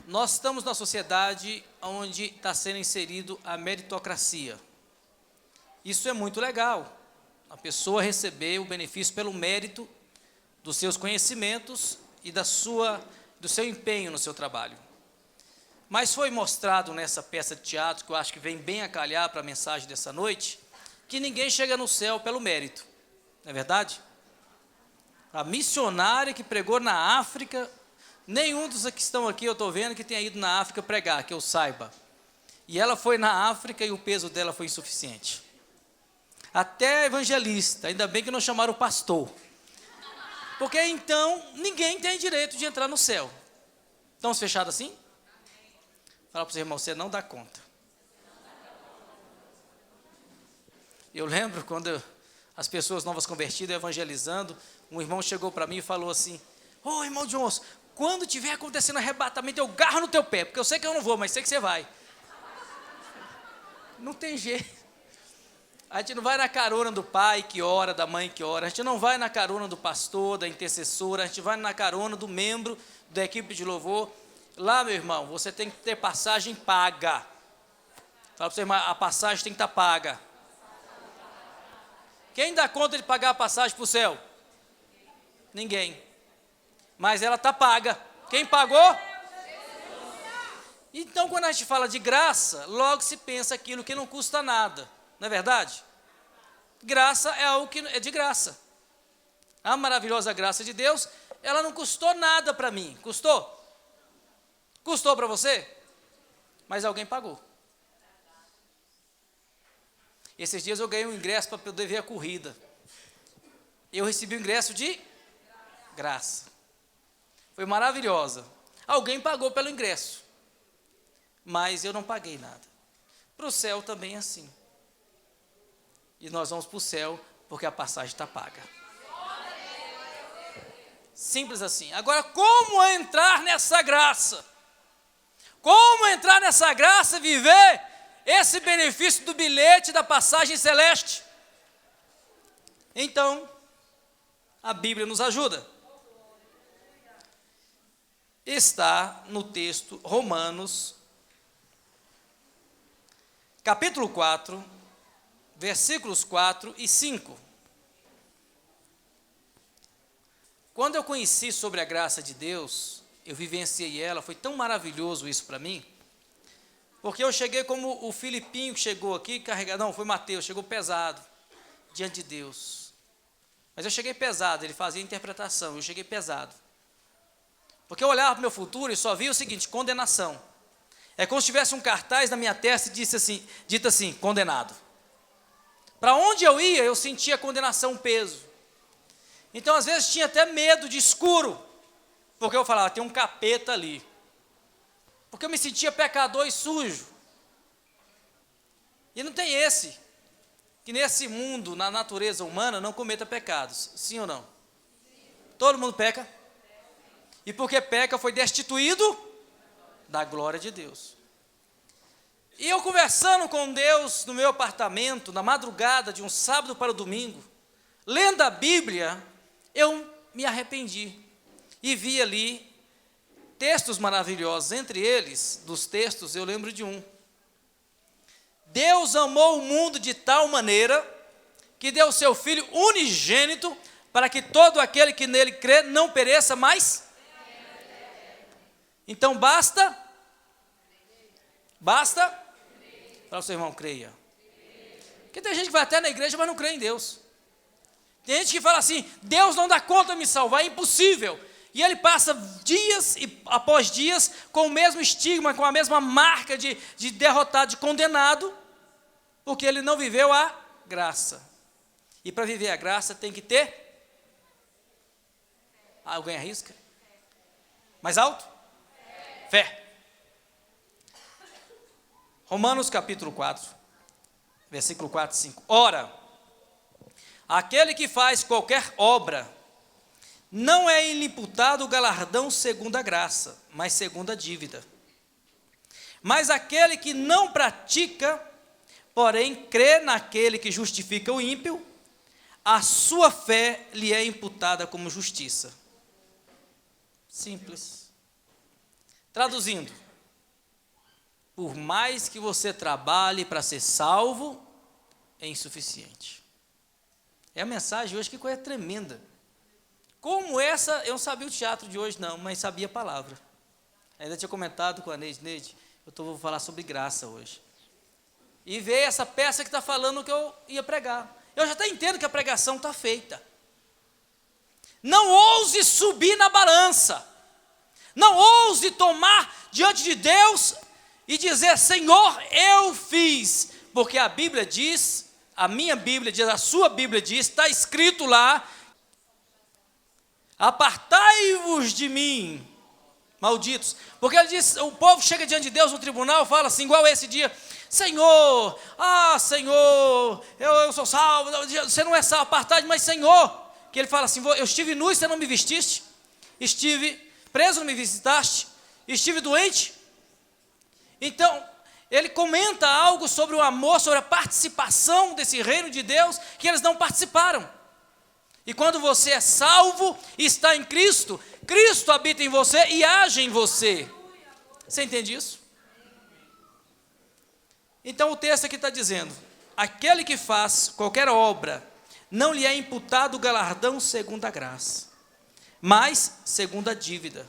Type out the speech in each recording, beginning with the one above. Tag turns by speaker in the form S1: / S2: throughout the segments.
S1: Nós estamos na sociedade onde está sendo inserido a meritocracia. Isso é muito legal, a pessoa receber o benefício pelo mérito dos seus conhecimentos e do seu empenho no seu trabalho. Mas foi mostrado nessa peça de teatro, que eu acho que vem bem a calhar para a mensagem dessa noite, que ninguém chega no céu pelo mérito, não é verdade? A missionária que pregou na África, nenhum dos que estão aqui eu estou vendo que tenha ido na África pregar, que eu saiba. E ela foi na África e o peso dela foi insuficiente. Até evangelista, ainda bem que não chamaram o pastor. Porque então ninguém tem direito de entrar no céu. Estamos fechados assim? Fala para o seu irmão, você não dá conta. Eu lembro quando as pessoas novas convertidas evangelizando, um irmão chegou para mim e falou assim: ô irmão Johnson, quando tiver acontecendo arrebatamento, eu garro no teu pé, porque eu sei que eu não vou, mas sei que você vai. Não tem jeito. A gente não vai na carona do pai que ora, da mãe que ora, a gente não vai na carona do pastor, da intercessora, a gente vai na carona do membro da equipe de louvor. Lá, meu irmão, você tem que ter passagem paga. Fala para você, irmão, a passagem tem que estar paga. Quem dá conta de pagar a passagem para o céu? Ninguém. Mas ela está paga. Quem pagou? Então, quando a gente fala de graça, logo se pensa aquilo que não custa nada. Não é verdade? Graça é algo que é de graça. A maravilhosa graça de Deus, ela não custou nada para mim. Custou? Custou para você? Mas alguém pagou. Esses dias eu ganhei um ingresso para poder ver a corrida. Eu recebi o ingresso de graça. Foi maravilhosa. Alguém pagou pelo ingresso. Mas eu não paguei nada. Para o céu também é assim. E nós vamos para o céu porque a passagem está paga. Simples assim. Agora, como entrar nessa graça? Como entrar nessa graça e viver esse benefício do bilhete da passagem celeste? Então, a Bíblia nos ajuda. Está no texto Romanos, capítulo 4, versículos 4 e 5. Quando eu conheci sobre a graça de Deus, eu vivenciei ela, foi tão maravilhoso isso para mim, porque eu cheguei como o Filipinho que chegou aqui, carregado, não, foi Mateus, chegou pesado, diante de Deus. Mas eu cheguei pesado, ele fazia a interpretação, eu cheguei pesado. Porque eu olhava para o meu futuro e só via o seguinte, condenação. É como se tivesse um cartaz na minha testa e dito assim, condenado. Para onde eu ia, eu sentia condenação, um peso. Então, às vezes, tinha até medo de escuro, porque eu falava, tem um capeta ali. Porque eu me sentia pecador e sujo. E não tem esse, que nesse mundo, na natureza humana, não cometa pecados. Sim ou não? Todo mundo peca? E porque peca, foi destituído da glória de Deus. E eu conversando com Deus no meu apartamento, na madrugada de um sábado para o domingo, lendo a Bíblia, eu me arrependi. E vi ali textos maravilhosos. Entre eles, dos textos, eu lembro de um. Deus amou o mundo de tal maneira que deu o seu Filho unigênito para que todo aquele que nele crê não pereça, mas... Então basta? Fala ao seu irmão, creia. Porque tem gente que vai até na igreja, mas não crê em Deus. Tem gente que fala assim, Deus não dá conta de me salvar, é impossível. E ele passa dias após dias com o mesmo estigma, com a mesma marca de derrotado, de condenado, porque ele não viveu a graça. E para viver a graça tem que ter... Alguém arrisca? Mais alto? Fé. Romanos capítulo 4, versículo 4 e 5. Ora, aquele que faz qualquer obra, não é imputado o galardão segundo a graça, mas segundo a dívida. Mas aquele que não pratica, porém crê naquele que justifica o ímpio, a sua fé lhe é imputada como justiça. Simples. Traduzindo, por mais que você trabalhe para ser salvo, é insuficiente. É a mensagem hoje, que coisa tremenda. Como essa, eu não sabia o teatro de hoje não, mas sabia a palavra. Ainda tinha comentado com a Neide, vou falar sobre graça hoje. E veio essa peça que está falando o que eu ia pregar. Eu já até entendo que a pregação está feita. Não ouse subir na balança. Não ouse tomar diante de Deus e dizer, Senhor, eu fiz. Porque a Bíblia diz, a minha Bíblia diz, a sua Bíblia diz, está escrito lá, apartai-vos de mim, malditos. Porque ele diz, o povo chega diante de Deus no tribunal e fala assim, igual esse dia, Senhor, Senhor, eu sou salvo, você não é salvo, apartai-me, mas Senhor, que ele fala assim, eu estive nu e você não me vestiste, estive preso, não me visitaste, estive doente. Então, ele comenta algo sobre o amor, sobre a participação desse reino de Deus, que eles não participaram. E quando você é salvo e está em Cristo, Cristo habita em você e age em você. Você entende isso? Então o texto aqui está dizendo, aquele que faz qualquer obra, não lhe é imputado o galardão segundo a graça, mas segundo a dívida.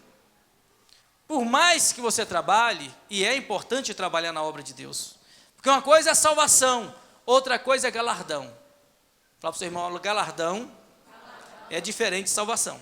S1: Por mais que você trabalhe, e é importante trabalhar na obra de Deus, porque uma coisa é salvação, outra coisa é galardão. Fala para o seu irmão, galardão é diferente de salvação.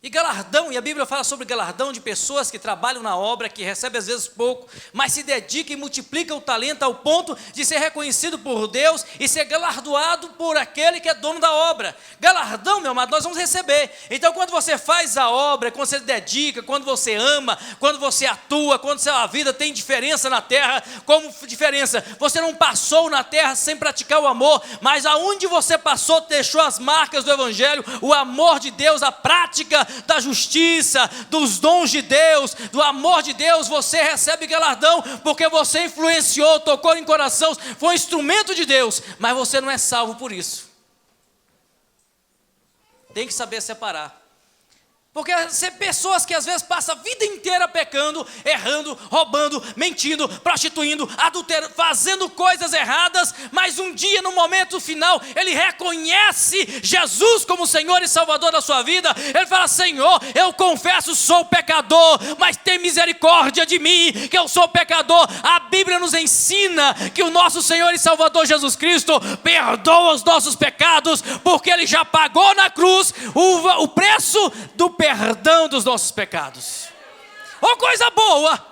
S1: E galardão, e a Bíblia fala sobre galardão de pessoas que trabalham na obra, que recebem às vezes pouco, mas se dedicam e multiplicam o talento ao ponto de ser reconhecido por Deus e ser galardoado por aquele que é dono da obra. Galardão, meu amado, nós vamos receber. Então quando você faz a obra, quando você dedica, quando você ama, quando você atua, quando a vida tem diferença na terra, como diferença? Você não passou na terra sem praticar o amor, mas aonde você passou, deixou as marcas do Evangelho, o amor de Deus, a prática da justiça, dos dons de Deus, do amor de Deus, você recebe galardão, porque você influenciou, tocou em coração, foi um instrumento de Deus, mas você não é salvo por isso. Tem que saber separar. Porque são pessoas que às vezes passam a vida inteira pecando, errando, roubando, mentindo, prostituindo, adulterando, fazendo coisas erradas, mas um dia, no momento final, ele reconhece Jesus como Senhor e Salvador da sua vida. Ele fala, Senhor, eu confesso, sou pecador, mas tem misericórdia de mim, que eu sou pecador. A Bíblia nos ensina que o nosso Senhor e Salvador Jesus Cristo perdoa os nossos pecados, porque Ele já pagou na cruz o preço do perdão dos nossos pecados. Oh, coisa boa!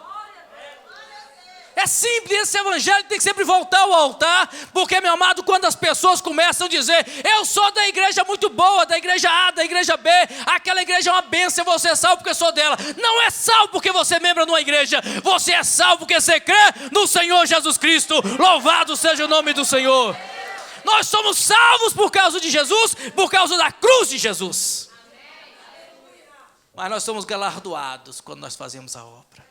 S1: É simples, esse evangelho tem que sempre voltar ao altar, porque, meu amado, quando as pessoas começam a dizer, eu sou da igreja muito boa, da igreja A, da igreja B, aquela igreja é uma bênção, você é salvo porque eu sou dela. Não é salvo porque você é membro de uma igreja, você é salvo porque você crê no Senhor Jesus Cristo. Louvado seja o nome do Senhor. Nós somos salvos por causa de Jesus, por causa da cruz de Jesus. Mas nós somos galardoados quando nós fazemos a obra.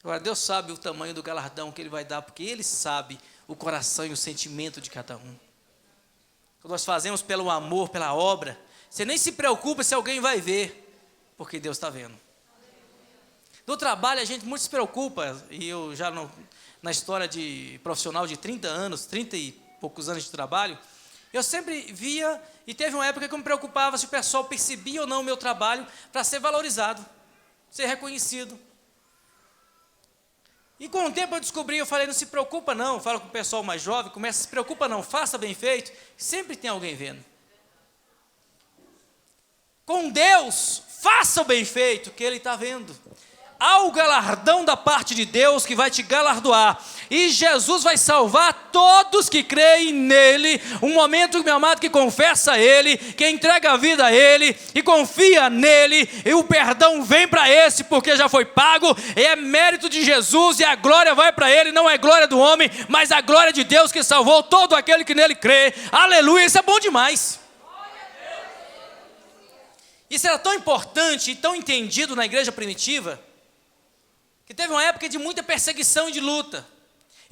S1: Agora, Deus sabe o tamanho do galardão que Ele vai dar, porque Ele sabe o coração e o sentimento de cada um. Quando nós fazemos pelo amor, pela obra, você nem se preocupa se alguém vai ver, porque Deus está vendo. No trabalho, a gente muito se preocupa, e eu já na história de profissional de 30 anos, 30 e poucos anos de trabalho, eu sempre via, e teve uma época que eu me preocupava se o pessoal percebia ou não o meu trabalho para ser valorizado, ser reconhecido. E com o tempo eu descobri, eu falei, não se preocupa não, falo com o pessoal mais jovem, começa, se preocupa não, faça bem feito, sempre tem alguém vendo. Com Deus, faça o bem feito, que Ele está vendo. Há o galardão da parte de Deus que vai te galardoar. E Jesus vai salvar todos que creem nele. Um momento, meu amado, que confessa a Ele, que entrega a vida a Ele e confia nele. E o perdão vem para esse, porque já foi pago. É mérito de Jesus e a glória vai para Ele. Não é glória do homem, mas a glória de Deus que salvou todo aquele que nele crê. Aleluia, isso é bom demais. Isso era tão importante e tão entendido na igreja primitiva, que teve uma época de muita perseguição e de luta.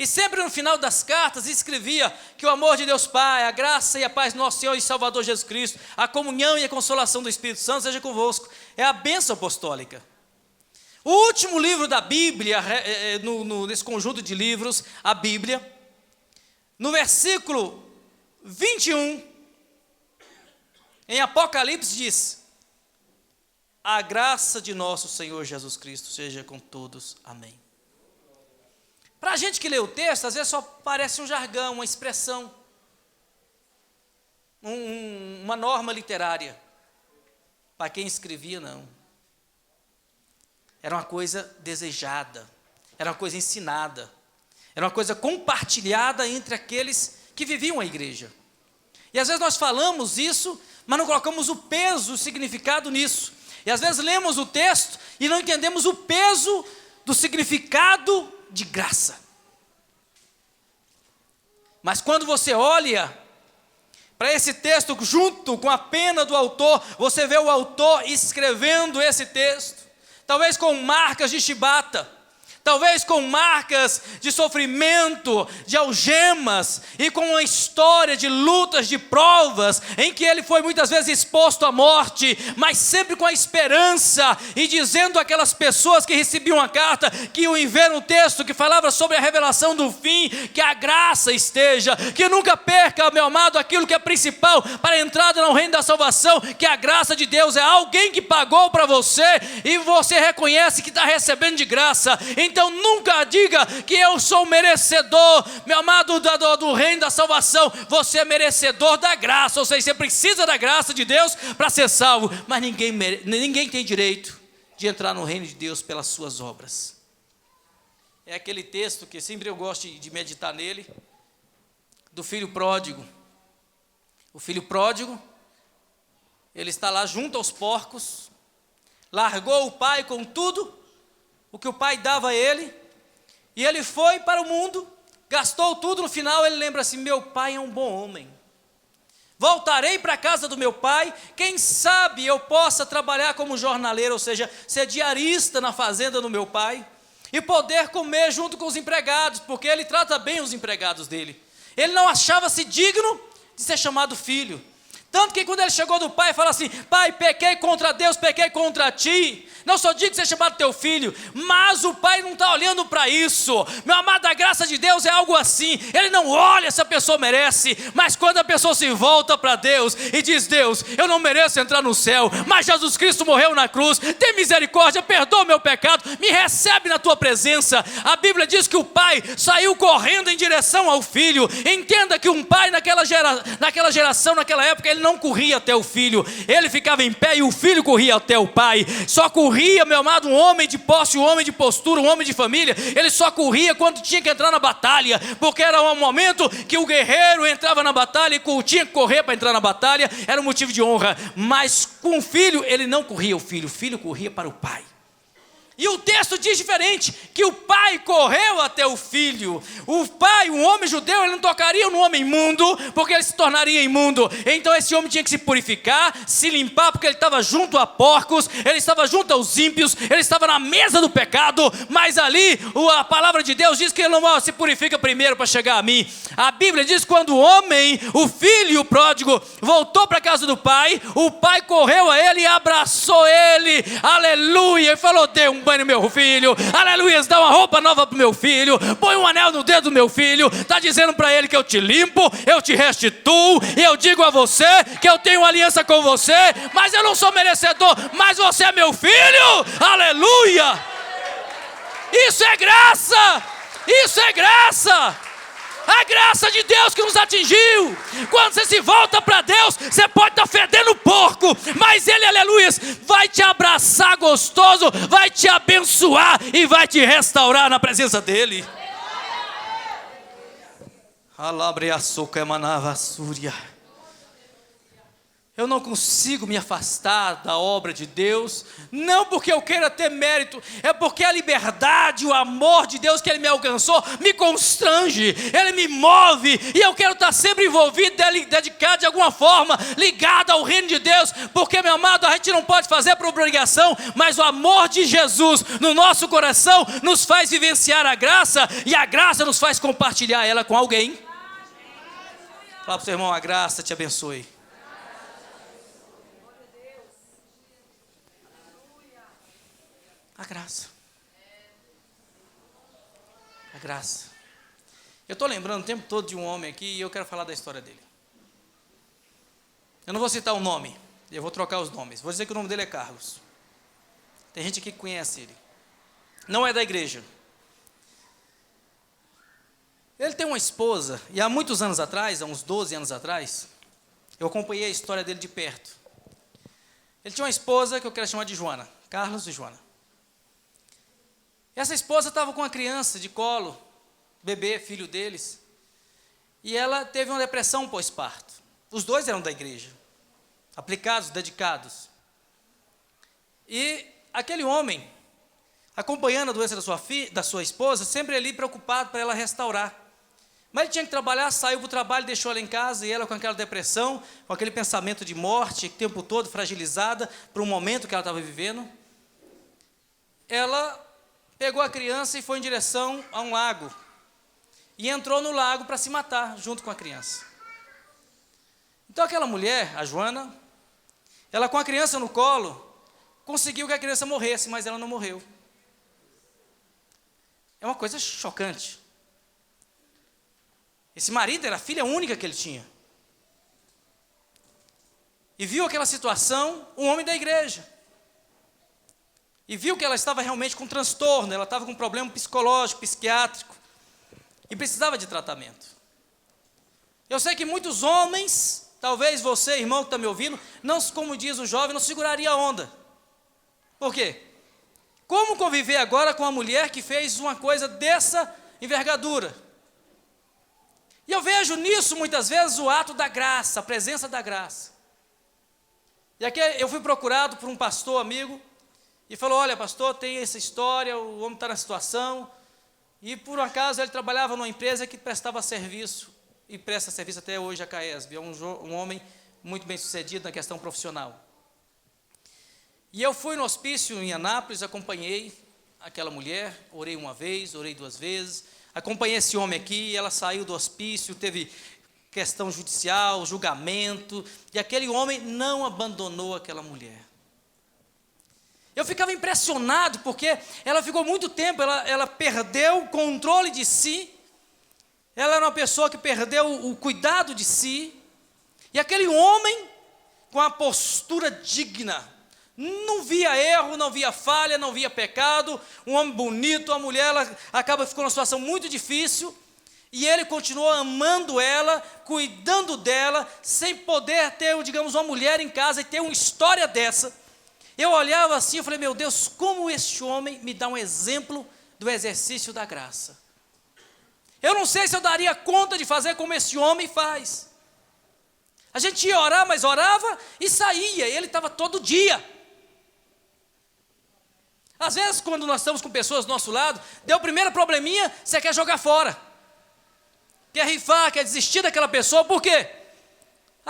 S1: E sempre no final das cartas escrevia que o amor de Deus Pai, a graça e a paz do nosso Senhor e Salvador Jesus Cristo, a comunhão e a consolação do Espírito Santo seja convosco. É a bênção apostólica. O último livro da Bíblia, nesse conjunto de livros, a Bíblia, no versículo 21, em Apocalipse diz: a graça de nosso Senhor Jesus Cristo seja com todos. Amém. Para a gente que lê o texto, às vezes só parece um jargão, uma expressão, uma norma literária. Para quem escrevia, não. Era uma coisa desejada, era uma coisa ensinada, era uma coisa compartilhada entre aqueles que viviam a igreja. E às vezes nós falamos isso, mas não colocamos o peso, o significado nisso. E às vezes lemos o texto e não entendemos o peso do significado de graça. Mas quando você olha para esse texto junto com a pena do autor, você vê o autor escrevendo esse texto, talvez com marcas de chibata, talvez com marcas de sofrimento, de algemas, e com uma história de lutas, de provas, em que ele foi muitas vezes exposto à morte, mas sempre com a esperança, e dizendo àquelas pessoas que recebiam a carta, que iam ver um texto que falava sobre a revelação do fim, que a graça esteja, que nunca perca, meu amado, aquilo que é principal para a entrada no reino da salvação, que a graça de Deus é alguém que pagou para você, e você reconhece que está recebendo de graça. Então nunca diga que eu sou merecedor, meu amado, do reino da salvação. Você é merecedor da graça, ou seja, você precisa da graça de Deus para ser salvo, mas ninguém tem direito de entrar no reino de Deus pelas suas obras. É aquele texto que sempre eu gosto de meditar nele, do filho pródigo. O filho pródigo, ele está lá junto aos porcos, largou o pai com tudo o que o pai dava a ele, e ele foi para o mundo, gastou tudo. No final ele lembra assim: meu pai é um bom homem, voltarei para a casa do meu pai, quem sabe eu possa trabalhar como jornaleiro, ou seja, ser diarista na fazenda do meu pai, e poder comer junto com os empregados, porque ele trata bem os empregados dele. Ele não achava-se digno de ser chamado filho, tanto que quando ele chegou do pai, fala assim: pai, pequei contra Deus, pequei contra ti, não sou digno de ser chamado teu filho. Mas o pai não está olhando para isso, meu amado. A graça de Deus é algo assim, ele não olha se a pessoa merece, mas quando a pessoa se volta para Deus e diz: Deus, eu não mereço entrar no céu, mas Jesus Cristo morreu na cruz, tem misericórdia, perdoa o meu pecado, me recebe na tua presença. A Bíblia diz que o pai saiu correndo em direção ao filho. Entenda que um pai naquela geração, naquela época, ele não corria até o filho, ele ficava em pé e o filho corria até o pai. Só corria, meu amado, um homem de posse, um homem de postura, um homem de família, ele só corria quando tinha que entrar na batalha, porque era um momento que o guerreiro entrava na batalha e tinha que correr para entrar na batalha, era um motivo de honra. Mas com o filho, ele não corria o filho corria para o pai. E o texto diz diferente, que o pai correu até o filho. O pai, um homem judeu, ele não tocaria no homem imundo, porque ele se tornaria imundo. Então esse homem tinha que se purificar, se limpar, porque ele estava junto a porcos, ele estava junto aos ímpios, ele estava na mesa do pecado. Mas ali, a palavra de Deus diz que ele não se purifica primeiro para chegar a mim. A Bíblia diz que quando o homem, o filho pródigo, voltou para a casa do pai, o pai correu a ele e abraçou ele, aleluia, e falou: dê um banho no meu filho, aleluia, dá uma roupa nova para o meu filho, põe um anel no dedo do meu filho. Está dizendo para ele que eu te limpo, eu te restituo, e eu digo a você que eu tenho aliança com você, mas eu não sou merecedor, mas você é meu filho, aleluia. Isso é graça, isso é graça. A graça de Deus que nos atingiu. Quando você se volta para Deus, você pode estar fedendo porco, mas Ele, aleluia, vai te abraçar gostoso, vai te abençoar e vai te restaurar na presença dEle. Eu não consigo me afastar da obra de Deus, não porque eu queira ter mérito, é porque a liberdade, o amor de Deus que Ele me alcançou, me constrange, Ele me move, e eu quero estar sempre envolvido, dedicado de alguma forma, ligado ao reino de Deus, porque, meu amado, a gente não pode fazer por obrigação, mas o amor de Jesus no nosso coração nos faz vivenciar a graça, e a graça nos faz compartilhar ela com alguém. Fala para o seu irmão, a graça te abençoe. A graça. A graça. Eu estou lembrando o tempo todo de um homem aqui e eu quero falar da história dele. Eu não vou citar o nome, eu vou trocar os nomes. Vou dizer que o nome dele é Carlos. Tem gente aqui que conhece ele. Não é da igreja. Ele tem uma esposa, e há muitos anos atrás, há uns 12 anos atrás, eu acompanhei a história dele de perto. Ele tinha uma esposa que eu quero chamar de Joana, Carlos e Joana. Essa esposa estava com uma criança de colo, bebê, filho deles, e ela teve uma depressão pós-parto. Os dois eram da igreja, aplicados, dedicados. E aquele homem, acompanhando a doença da sua esposa, sempre ali preocupado para ela restaurar. Mas ele tinha que trabalhar, saiu para o trabalho, deixou ela em casa, e ela com aquela depressão, com aquele pensamento de morte, o tempo todo fragilizada, por um momento que ela estava vivendo. Ela pegou a criança e foi em direção a um lago. E entrou no lago para se matar, junto com a criança. Então aquela mulher, a Joana, ela com a criança no colo, conseguiu que a criança morresse, mas ela não morreu. É uma coisa chocante. Esse marido era a filha única que ele tinha. E viu aquela situação, um homem da igreja. E viu que ela estava realmente com transtorno, ela estava com um problema psicológico, psiquiátrico, e precisava de tratamento. Eu sei que muitos homens, talvez você, irmão que está me ouvindo, não, como diz o jovem, não seguraria a onda. Por quê? Como conviver agora com uma mulher que fez uma coisa dessa envergadura? E eu vejo nisso, muitas vezes, o ato da graça, a presença da graça. E aqui eu fui procurado por um pastor amigo, e falou, olha pastor, tem essa história, o homem está na situação, e por um acaso ele trabalhava numa empresa que prestava serviço, e presta serviço até hoje a CAESB, é um homem muito bem sucedido na questão profissional. E eu fui no hospício em Anápolis, acompanhei aquela mulher, orei uma vez, orei 2 vezes, acompanhei esse homem aqui, ela saiu do hospício, teve questão judicial, julgamento, e aquele homem não abandonou aquela mulher. Eu ficava impressionado, porque ela ficou muito tempo, ela perdeu o controle de si, ela era uma pessoa que perdeu o cuidado de si, e aquele homem, com a postura digna, não via erro, não via falha, não via pecado, um homem bonito, a mulher, ela ficou numa situação muito difícil, e ele continuou amando ela, cuidando dela, sem poder ter, digamos, uma mulher em casa e ter uma história dessa. Eu olhava assim e falei, meu Deus, como este homem me dá um exemplo do exercício da graça. Eu não sei se eu daria conta de fazer como esse homem faz. A gente ia orar, mas orava e saía, e ele estava todo dia. Às vezes, quando nós estamos com pessoas do nosso lado, deu o primeiro probleminha, você quer jogar fora. Quer rifar, quer desistir daquela pessoa, por quê?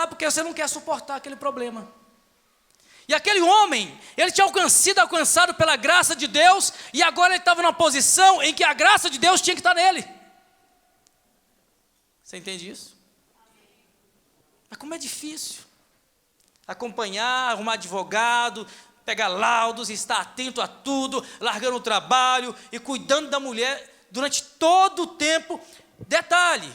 S1: Porque você não quer suportar aquele problema. E aquele homem, ele tinha sido alcançado pela graça de Deus, e agora ele estava numa posição em que a graça de Deus tinha que estar nele. Você entende isso? Mas como é difícil acompanhar, arrumar advogado, pegar laudos, estar atento a tudo, largando o trabalho e cuidando da mulher durante todo o tempo. Detalhe,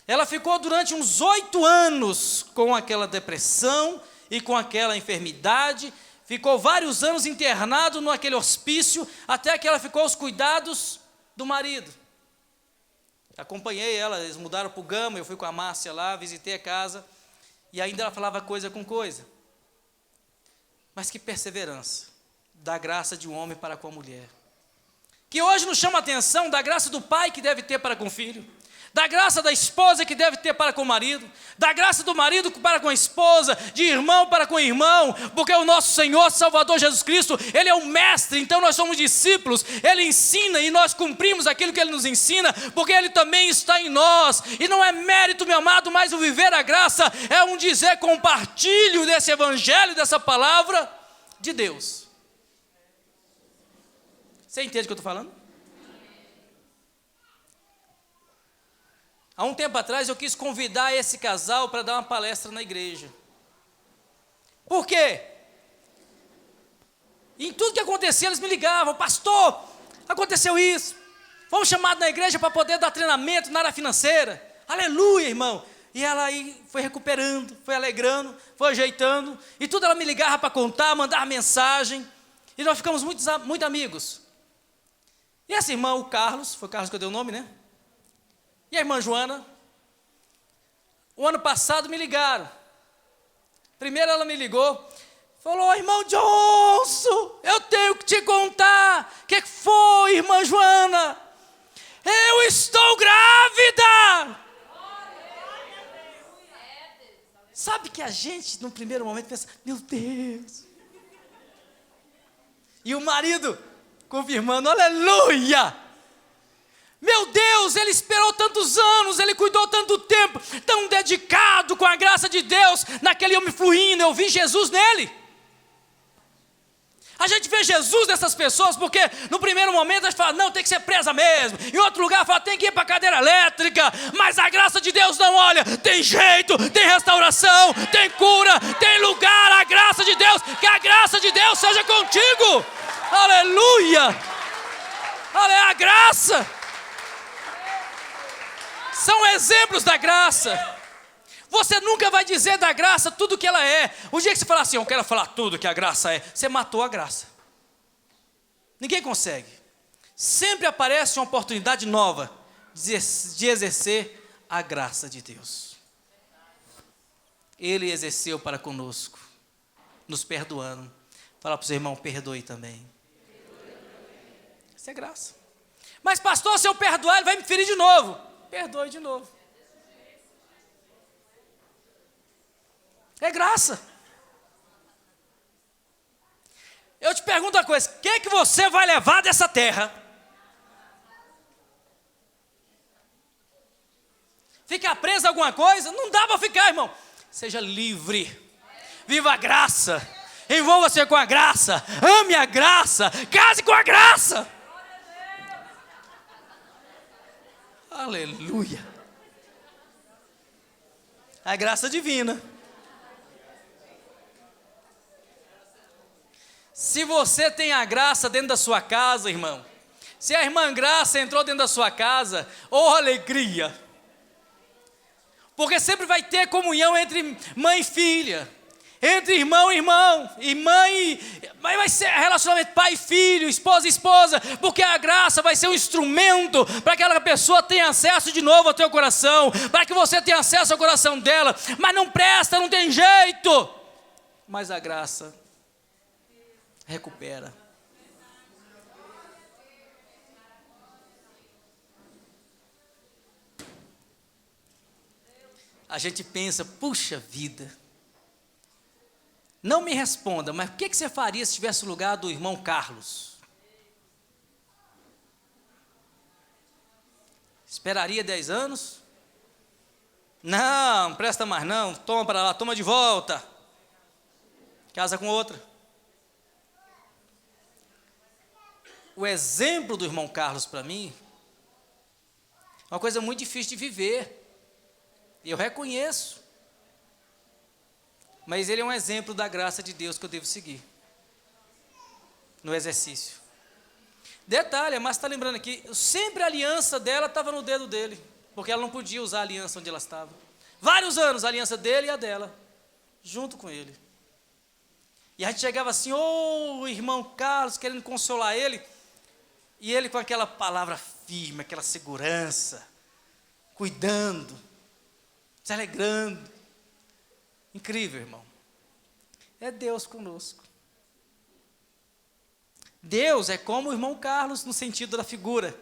S1: ela ficou durante uns 8 anos com aquela depressão e com aquela enfermidade, ficou vários anos internado naquele hospício, até que ela ficou aos cuidados do marido. Acompanhei ela, eles mudaram para o Gama, eu fui com a Márcia lá, visitei a casa, e ainda ela falava coisa com coisa. Mas que perseverança da graça de um homem para com a mulher. Que hoje nos chama a atenção da graça do pai que deve ter para com o filho, da graça da esposa que deve ter para com o marido, da graça do marido para com a esposa, de irmão para com o irmão, porque o nosso Senhor Salvador Jesus Cristo, Ele é o mestre, então nós somos discípulos, Ele ensina e nós cumprimos aquilo que Ele nos ensina, porque Ele também está em nós, e não é mérito, meu amado, mas o viver a graça é um dizer compartilho desse evangelho, dessa palavra de Deus. Você entende o que eu estou falando? Há um tempo atrás eu quis convidar esse casal para dar uma palestra na igreja. Por quê? Em tudo que acontecia eles me ligavam: pastor, aconteceu isso, fomos chamados na igreja para poder dar treinamento na área financeira. Aleluia, irmão. E ela aí foi recuperando, foi alegrando, foi ajeitando, e tudo ela me ligava para contar, mandar mensagem, e nós ficamos muito amigos. E esse irmão, o Carlos, foi o Carlos que eu dei o nome, né? E a irmã Joana, o ano passado me ligaram. Primeiro ela me ligou, falou: irmão Johnson, eu tenho que te contar. O que foi, irmã Joana? Eu estou grávida. Sabe que a gente, no primeiro momento, pensa: meu Deus. E o marido confirmando: aleluia. Meu Deus, ele esperou tantos anos, ele cuidou tanto tempo, tão dedicado com a graça de Deus, naquele homem fluindo, eu vi Jesus nele. A gente vê Jesus nessas pessoas, porque no primeiro momento a gente fala: não, tem que ser presa mesmo. Em outro lugar fala: tem que ir para a cadeira elétrica. Mas a graça de Deus não, olha, tem jeito, tem restauração, tem cura, tem lugar. A graça de Deus, que a graça de Deus seja contigo. Aleluia. Olha a graça. São exemplos da graça. Você nunca vai dizer da graça tudo que ela é. O dia que você falar assim: eu quero falar tudo que a graça é, você matou a graça. Ninguém consegue. Sempre aparece uma oportunidade nova de exercer a graça de Deus. Ele exerceu para conosco, nos perdoando. Fala para o seu irmão: perdoe também. Isso é graça. Mas pastor, se eu perdoar, ele vai me ferir de novo. Perdoe de novo. É graça. Eu te pergunto uma coisa: o que você vai levar dessa terra? Ficar preso a alguma coisa? Não dá para ficar, irmão. Seja livre. Viva a graça. Envolva-se com a graça. Ame a graça. Case com a graça. Aleluia. A graça divina. Se você tem a graça dentro da sua casa, irmão, se a irmã Graça entrou dentro da sua casa, oh alegria, porque sempre vai ter comunhão entre mãe e filha, entre irmão e irmão, e mãe, mas vai ser relacionamento pai e filho, esposa e esposa, porque a graça vai ser um instrumento para que aquela pessoa tenha acesso de novo ao teu coração, para que você tenha acesso ao coração dela. Mas não presta, não tem jeito, mas a graça recupera. A gente pensa: puxa vida. Não me responda, mas o que você faria se tivesse o lugar do irmão Carlos? Esperaria 10 anos? Não, presta mais não, toma para lá, toma de volta. Casa com outra. O exemplo do irmão Carlos para mim é uma coisa muito difícil de viver. E eu reconheço. Mas ele é um exemplo da graça de Deus que eu devo seguir no exercício. Detalhe, mas está lembrando aqui, sempre a aliança dela estava no dedo dele, porque ela não podia usar a aliança onde ela estava. Vários anos a aliança dele e a dela, junto com ele. E a gente chegava assim: ô irmão Carlos, querendo consolar ele, e ele com aquela palavra firme, aquela segurança, cuidando, se alegrando. Incrível, irmão. É Deus conosco. Deus é como o irmão Carlos no sentido da figura,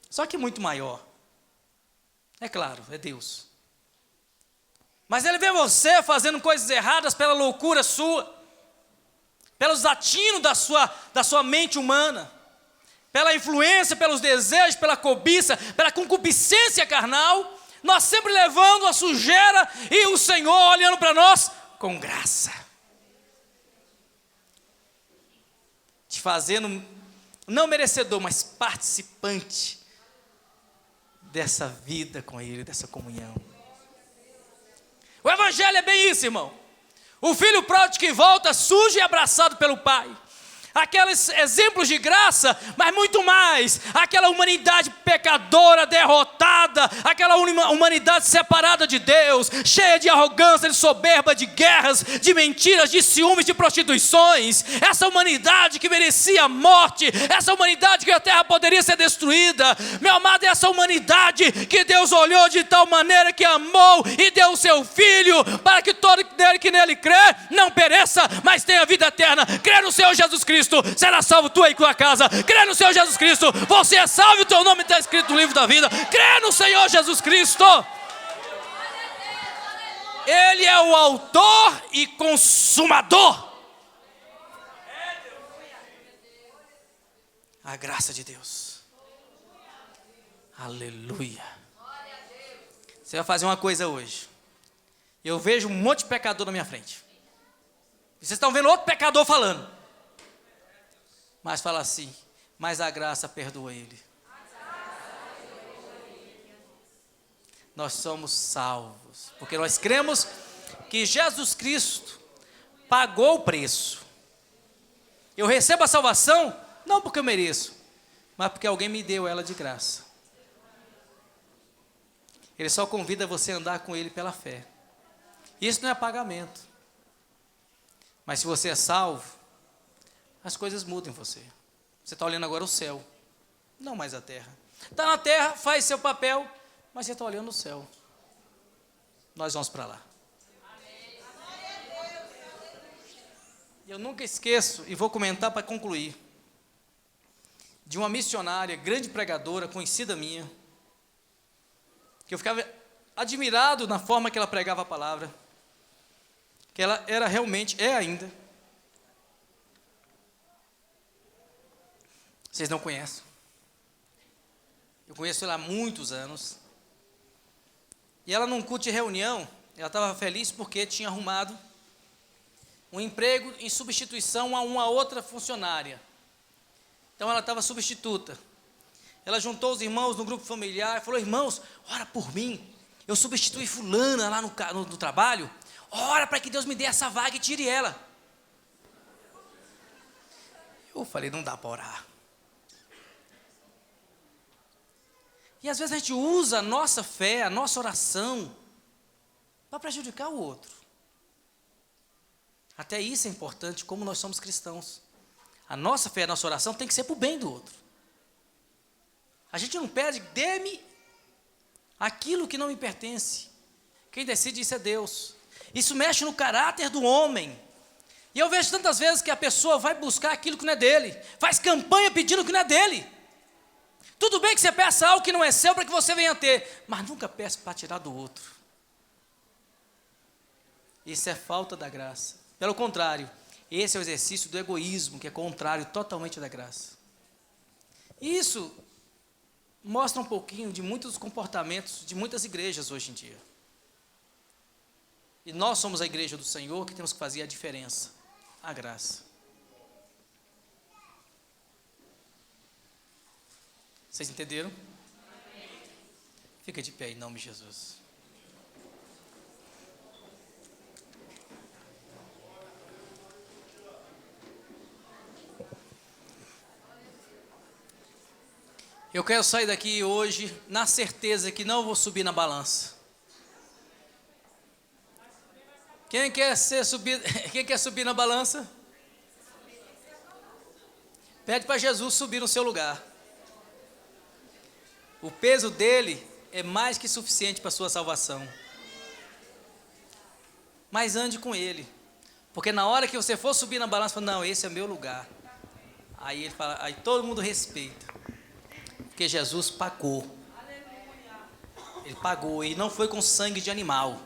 S1: só que muito maior. É claro, é Deus. Mas Ele vê você fazendo coisas erradas pela loucura sua, pelos latinos da sua mente humana, pela influência, pelos desejos, pela cobiça, pela concupiscência carnal, nós sempre levando a sujeira e o Senhor olhando para nós com graça. Te fazendo não merecedor, mas participante dessa vida com Ele, dessa comunhão. O Evangelho é bem isso, irmão. O filho pródigo que volta sujo e abraçado pelo pai. Aqueles exemplos de graça, mas muito mais, aquela humanidade pecadora, derrotada, aquela humanidade separada de Deus, cheia de arrogância, de soberba, de guerras, de mentiras, de ciúmes, de prostituições, essa humanidade que merecia a morte, essa humanidade que a terra poderia ser destruída, meu amado, é essa humanidade que Deus olhou de tal maneira que amou e deu o seu Filho, para que todo aquele que nele crê, não pereça, mas tenha vida eterna. Crê no Senhor Jesus Cristo, será salvo tu e tua casa. Crê no Senhor Jesus Cristo, você é salvo, o teu nome está escrito no livro da vida. Crê no Senhor Jesus Cristo. Ele é o autor e consumador. A graça de Deus. Aleluia. Você vai fazer uma coisa hoje. Eu vejo um monte de pecador na minha frente. E vocês estão vendo outro pecador falando. Mas fala assim, mas a graça perdoa ele. Nós somos salvos, porque nós cremos que Jesus Cristo pagou o preço. Eu recebo a salvação, não porque eu mereço, mas porque alguém me deu ela de graça. Ele só convida você a andar com Ele pela fé. Isso não é pagamento. Mas se você é salvo, as coisas mudam em você. Você está olhando agora o céu, não mais a terra. Está na terra, faz seu papel, mas você está olhando o céu. Nós vamos para lá. Eu nunca esqueço, e vou comentar para concluir, de uma missionária, grande pregadora, conhecida minha, que eu ficava admirado na forma que ela pregava a palavra, que ela era realmente, é ainda. Vocês não conhecem. Eu conheço ela há muitos anos. E ela num culto de reunião, ela estava feliz porque tinha arrumado um emprego em substituição a uma outra funcionária. Então ela estava substituta. Ela juntou os irmãos no grupo familiar e falou: irmãos, ora por mim. Eu substituí fulana lá no trabalho. Ora para que Deus me dê essa vaga e tire ela. Eu falei: não dá para orar. E às vezes a gente usa a nossa fé, a nossa oração, para prejudicar o outro. Até isso é importante, como nós somos cristãos. A nossa fé, a nossa oração tem que ser para o bem do outro. A gente não pede, dê-me aquilo que não me pertence. Quem decide isso é Deus. Isso mexe no caráter do homem. E eu vejo tantas vezes que a pessoa vai buscar aquilo que não é dele, faz campanha pedindo o que não é dele. Tudo bem que você peça algo que não é seu para que você venha ter, mas nunca peça para tirar do outro. Isso é falta da graça. Pelo contrário, esse é o exercício do egoísmo, que é contrário totalmente da graça. Isso mostra um pouquinho de muitos comportamentos de muitas igrejas hoje em dia. E nós somos a igreja do Senhor que temos que fazer a diferença, a graça. Vocês entenderam? Fica de pé em nome de Jesus. Eu quero sair daqui hoje na certeza que não vou subir na balança. Quem quer subir na balança? Pede para Jesus subir no seu lugar. O peso dele é mais que suficiente para a sua salvação. Mas ande com ele. Porque na hora que você for subir na balança, fala: não, esse é meu lugar. Aí ele fala, aí todo mundo respeita. Porque Jesus pagou. Ele Ele pagou, e não foi com sangue de animal.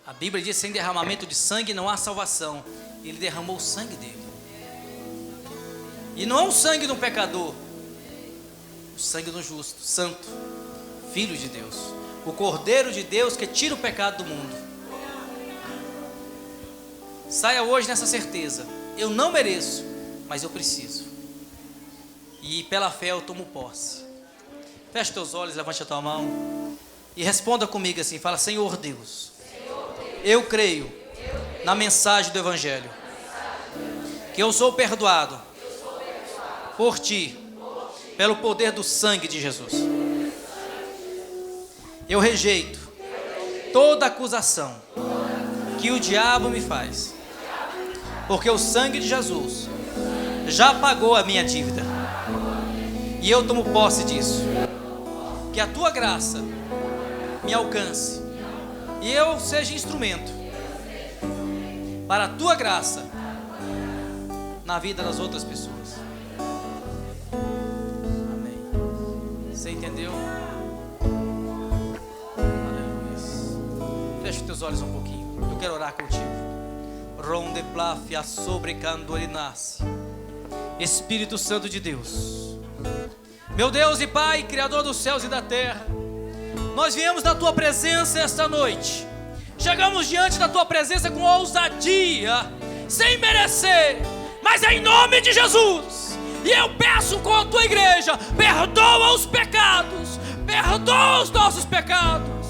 S1: A Bíblia diz: sem derramamento de sangue não há salvação. Ele derramou o sangue dele. E não é o sangue de um pecador, o sangue do justo, santo, Filho de Deus, o Cordeiro de Deus que tira o pecado do mundo. Saia hoje nessa certeza: eu não mereço, mas eu preciso. E pela fé eu tomo posse. Feche teus olhos, levante a tua mão e responda comigo assim: fala: Senhor Deus, eu creio na mensagem do Evangelho, que eu sou perdoado por Ti, pelo poder do sangue de Jesus. Eu rejeito toda acusação que o diabo me faz, porque o sangue de Jesus já pagou a minha dívida, e eu tomo posse disso. Que a Tua graça me alcance e eu seja instrumento para a Tua graça na vida das outras pessoas. Amém. Você entendeu? Aleluia. Fecha os teus olhos um pouquinho. Eu quero orar contigo. Ronde plafia sobre candorinasce. Espírito Santo de Deus, meu Deus e Pai, Criador dos céus e da terra, nós viemos na Tua presença esta noite. Chegamos diante da Tua presença com ousadia, sem merecer, mas é em nome de Jesus. E eu peço com a Tua igreja: perdoa os pecados, perdoa os nossos pecados,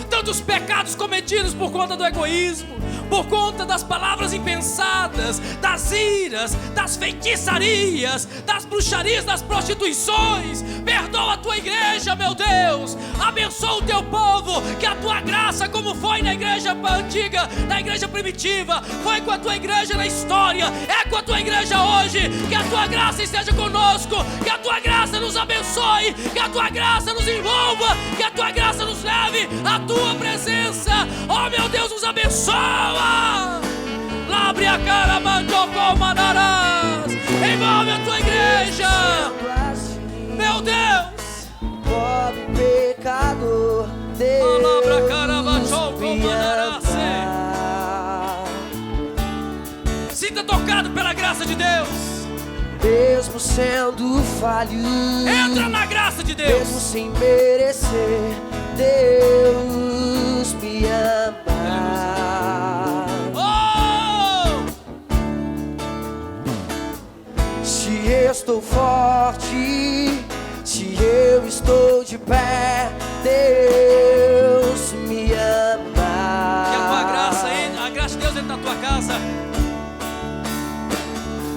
S1: tantos pecados cometidos por conta do egoísmo, por conta das palavras impensadas, das iras, das feitiçarias, das bruxarias, das prostituições. Perdoa a Tua igreja, meu Deus. Abençoa o Teu povo. Que a Tua graça, como foi na igreja antiga, na igreja primitiva, foi com a Tua igreja na história, é com a Tua igreja hoje. Que a Tua graça esteja conosco, que a Tua graça nos abençoe, que a Tua graça nos envolva, que a Tua graça nos leve à Tua presença. Oh, meu Deus, nos abençoa. Labre a cara, mandou manarás. Envolve a Tua igreja, meu Deus.
S2: Pobre pecador, Deus me ama.
S1: Sinta tocado pela graça de Deus.
S2: Mesmo sendo falho,
S1: entra na graça de Deus.
S2: Mesmo sem merecer, Deus me ama. Se estou forte, se eu estou de pé, Deus me ama.
S1: Que a Tua graça, a graça de Deus entre na tua casa.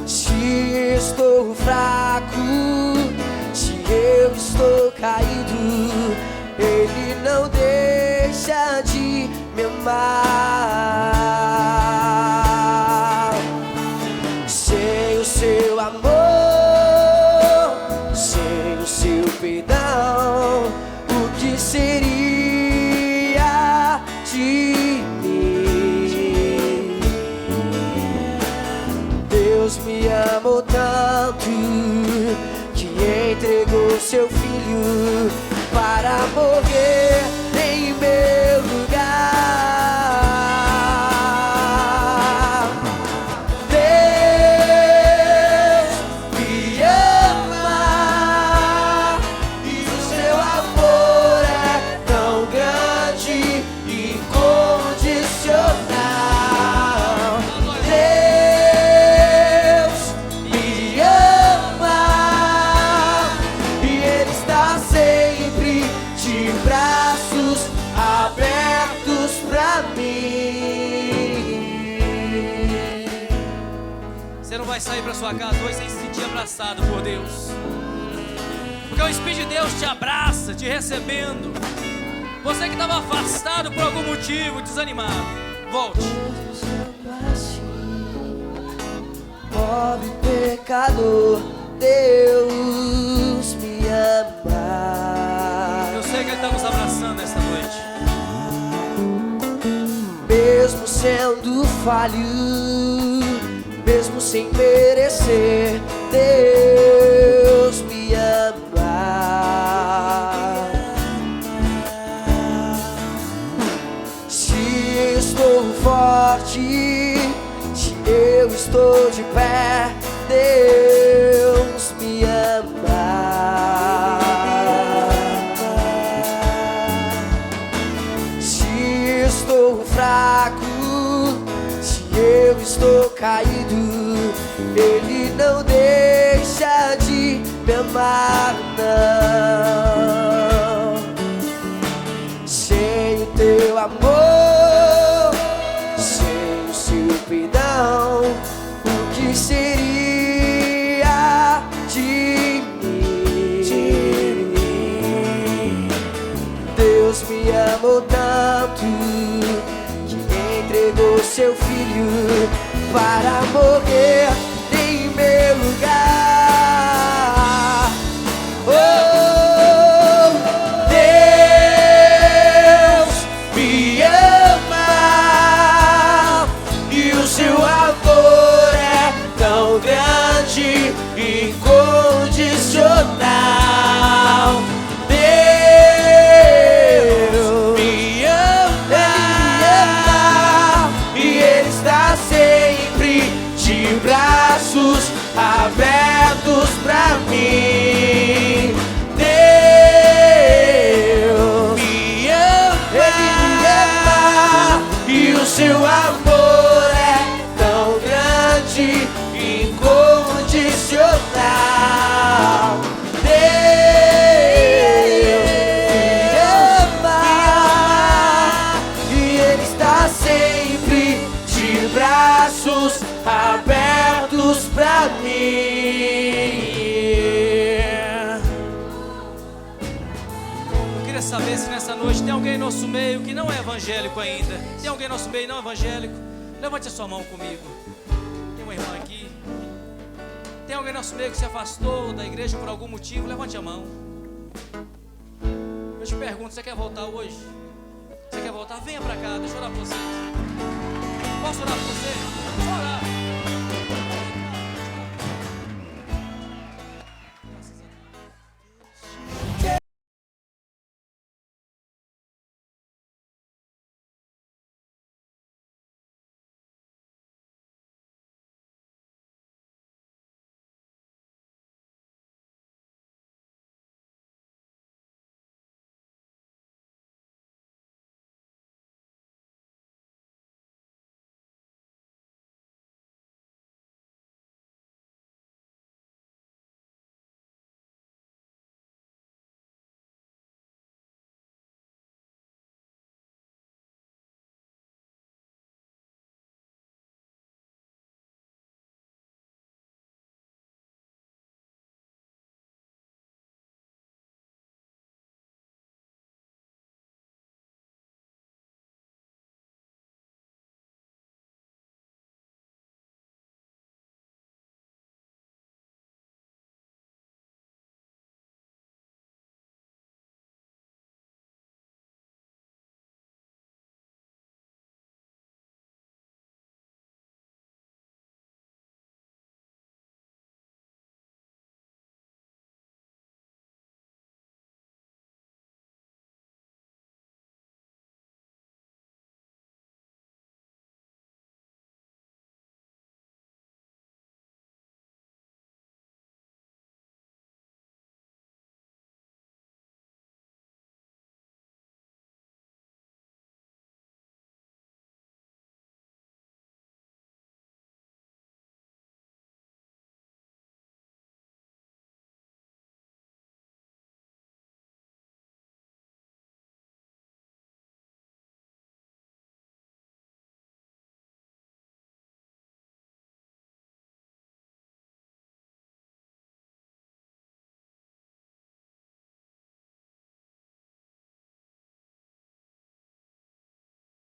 S2: Se estou fraco, se eu estou caído, Ele não deixa de me amar. Sem o Seu amor, sem o Seu perdão, o que seria de mim? Deus me amou tanto que entregou Seu Filho para morrer em meu lugar. Deus me ama e o Seu amor é tão grande e incondicional. Deus me ama e Ele está sempre de braços abertos pra mim.
S1: Você não vai sair para sua casa hoje sem se sentir abraçado por Deus, porque o Espírito de Deus te abraça, te recebendo. Você que estava afastado por algum motivo, desanimado, volte.
S2: Pobre pecador, Deus me ama.
S1: Eu sei que Ele está nos abraçando esta noite.
S2: Mesmo sendo falho, mesmo sem merecer, Deus me ama. caído, Ele não deixa de me amar, não. Sem o teu amor, sem o seu perdão, o que seria de mim? Deus me amou tanto que entregou seu filho para morrer em meu lugar. Oh, Deus me ama e o seu amor é tão grande e incondicional. Deus me ama e Ele está sempre de braços abertos pra mim. Deus me ama e o seu amor é tão grande e incondicional. Deus me ama e Ele está sempre de braços abertos pra mim.
S1: Eu queria saber se nessa noite tem alguém em nosso meio que não é evangélico ainda. Tem alguém em nosso meio não evangélico? Levante a sua mão comigo. Tem uma irmã aqui. Tem alguém em nosso meio que se afastou da igreja por algum motivo? Levante a mão. Eu te pergunto, você quer voltar hoje? Você quer voltar? Venha pra cá, deixa eu orar por você. Posso orar por você? Vou orar.